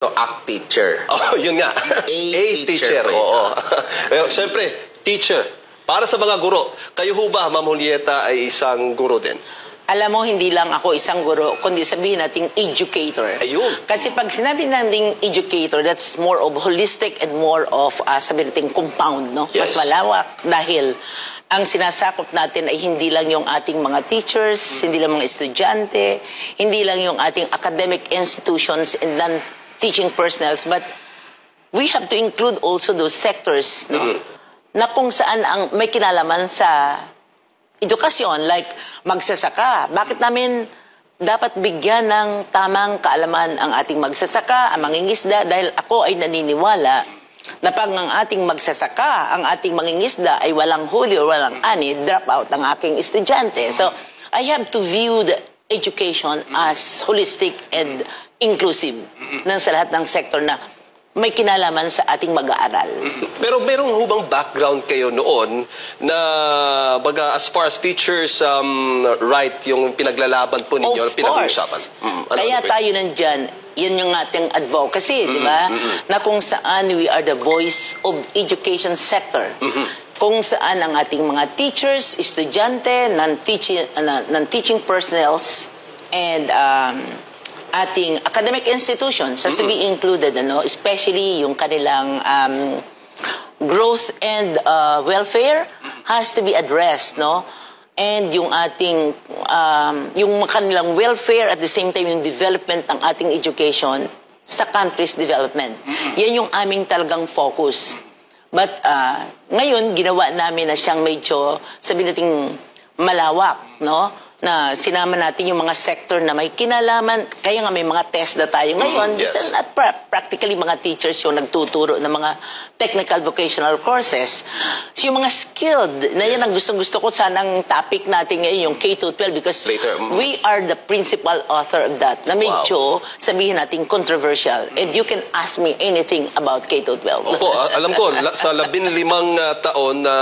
To act teacher. Oh, yun nga. A teacher. Oo. Siyempre, teacher. Para sa mga guro, kayo ho ba, Ma'am Julieta, ay isang guro din? Alam mo, hindi lang ako isang guro, kundi sabihin nating educator. Ayun. Kasi pag sinabi nating educator, that's more of holistic and more of, sabihin nating compound, no? Yes. Mas malawak dahil ang sinasakop natin ay hindi lang yung ating mga teachers, hindi lang mga estudyante, hindi lang yung ating academic institutions and non-teaching personnels, but we have to include also those sectors, no? Na kung saan ang may kinalaman sa edukasyon, like magsasaka. Bakit namin dapat bigyan ng tamang kaalaman ang ating magsasaka, ang mangingisda, dahil ako ay naniniwala na pag ang ating magsasaka, ang ating mangingisda ay walang huli o walang ani, drop out ang aking estudyante. So, I have to view the education as holistic and inclusive ng sa lahat ng sektor na may kinalaman sa ating mag-aaral. Pero merong hubang background kayo noon na baga as far as teachers right yung pinaglalaban po ninyo, pinag-uusapan? Kaya tayo nandyan, yun yung ating advocacy, di ba? Na kung saan we are the voice of education sector. Kung saan ang ating mga teachers, estudyante, non-teaching personnels, and ating academic institutions has to be included, ano, especially yung kanilang growth and welfare has to be addressed, no? And yung ating yung kanilang welfare at the same time yung development ng ating education sa country's development. Yan yung aming talagang focus. But ngayon ginawa namin na siyang medyo sabihin nating malawak, no? Na sinama natin yung mga sector na may kinalaman. Kaya nga may mga test na tayo ngayon. Yes. These are not practically mga teachers yung nagtuturo ng mga technical vocational courses. So yung mga skilled, na yan ang gustong-gusto ko sanang topic natin ngayon, yung K-12, because we are the principal author of that, na medyo sabihin natin controversial. And you can ask me anything about K-12. Opo, alam ko, sa 15 taon na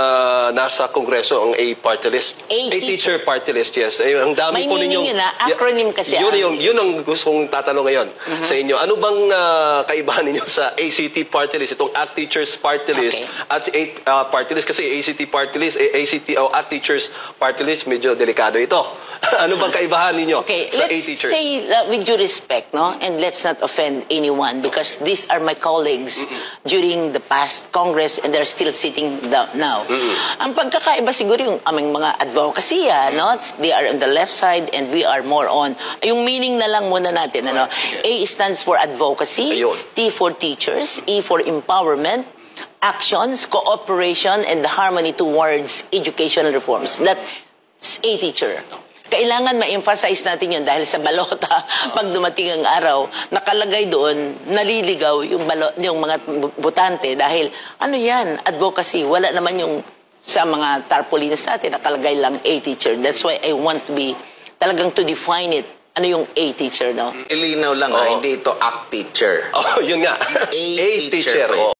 nasa Kongreso ang A-party list. A-teacher party list, yes. Ang dami may po ninyong yun na, acronym kasi. Yun ang gustong tatanong ngayon sa inyo. Ano bang kaibahan ninyo sa ACT party list, itong ACT Teachers party list, at party list? Kasi ACT party list, ACT o ACT Teachers party list, medyo delikado ito. Ano bang kaibahan ninyo sa A-teachers? Let's say, with due respect, no? And let's not offend anyone because these are my colleagues during the past Congress and they're still sitting down now. Ang pagkakaiba siguro yung aming mga advocacy, no? They are on the left side and we are more on. Yung meaning na lang muna natin, ano? A stands for advocacy, T for teachers, E for empowerment, actions, cooperation, and the harmony towards educational reforms. That's A teacher. Kailangan ma-emphasize natin yun dahil sa balota, pag dumating ang araw, nakalagay doon, naliligaw yung mga botante dahil, ano yan, advocacy, wala naman yung sa mga tarpaulins natin, nakalagay lang A teacher. That's why I want to be, talagang to define it, ano yung A teacher, no? Ilinaw lang, hindi ito act teacher. Oh, yun nga. A teacher.